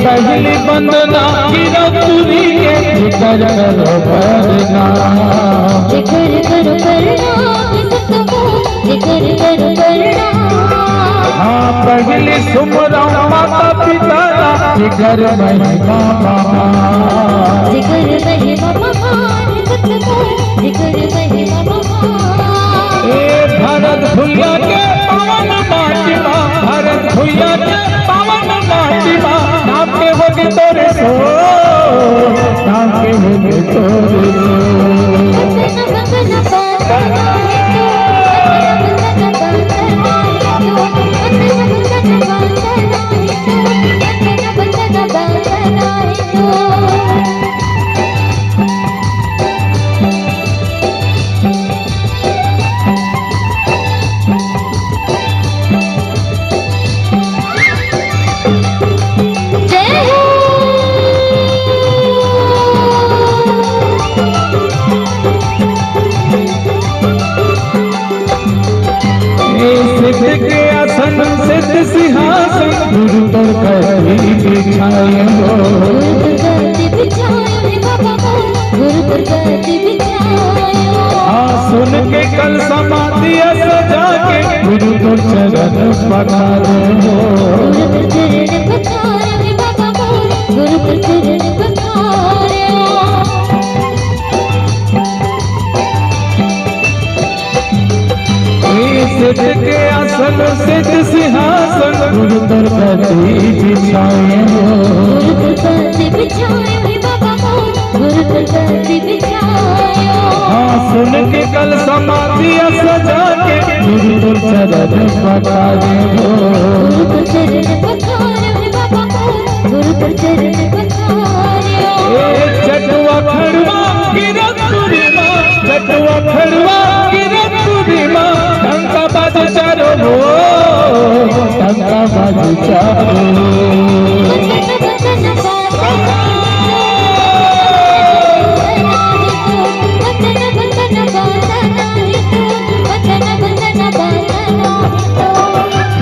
पहली बंदना गिरपुरी के जिक्र करो करना, जिक्र करो करना, जिक्र करो करना। हाँ पहली सुमरा माता पिता जिक्र महिमा मामा, जिक्र महिमा महान सतगुरु, जिक्र महिमा महान। ए भरत भुइया के पावन माटिमा, भरत भुइया के पावन माटिमा, नाम के होगे तोरे सो, नाम के होगे तोरे सो। सिद्ध के आसन सिद्ध सिंहासन गुरु पर कभी बिछाए हो, गुरु पर बिछाए बाबा, गुरु पर बिछाए। हाँ सुन के कल समाधि सजा के गुरु पर चरण पखारे हो, गुरु पर चरण पखारे बाबा, गुरु पर चरण पखारे। सिद्ध के आसन सिद्ध सिंहासन गुरु पर कभी बिछाए हो, गुरु पर बिछाए बाबा, गुरु पर बिछाए। हाँ सुन के कल समाधि सजा के गुरु पर चरण पखारे हो, गुरु पर चरण पखारे बाबा, गुरु पर चरण पखारे। जटुआ खड़वा गिरपुरी माँ, जटुआ खड़वा गिरपुरी माँ, टंका बाज चारो हो, टंका बाज चारो।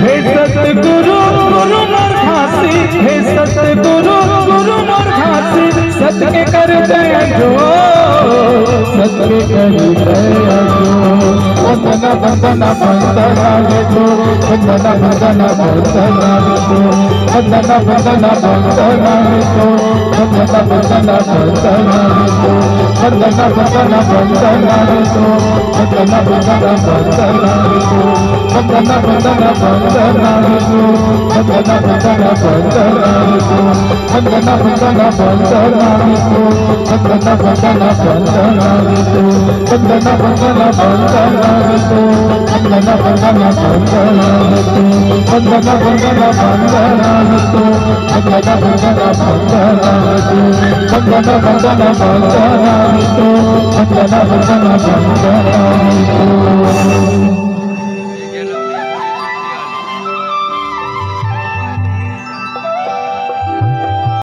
हे सतगुरु गुरु मोर खासी, हे सतगुरु गुरु मोर खासी, सत के कर दया जो, सत के कर दया जो। वंदना वंदना वंदना रे तो, वंदना वंदना वंदना रे तो, वंदना वंदना वंदना रे तो, वंदना वंदना वंदना रे तो, वंदना वंदना वंदना रे तो, वंदना वंदना वंदना रे तो, वंदना वंदना वंदना रे तो, वंदना वंदना वंदना रे तो, वंदना वंदना वंदना रे तो, वंदना वंदना वंदना रे तो, वंदना वंदना वंदना रे तो, वंदना वंदना वंदना रे तो, वंदना वंदना वंदना रे तो, वंदना वंदना वंदना रे तो, वंदना वंदना वंदना रे तो, वंदना वंदना वंदना रे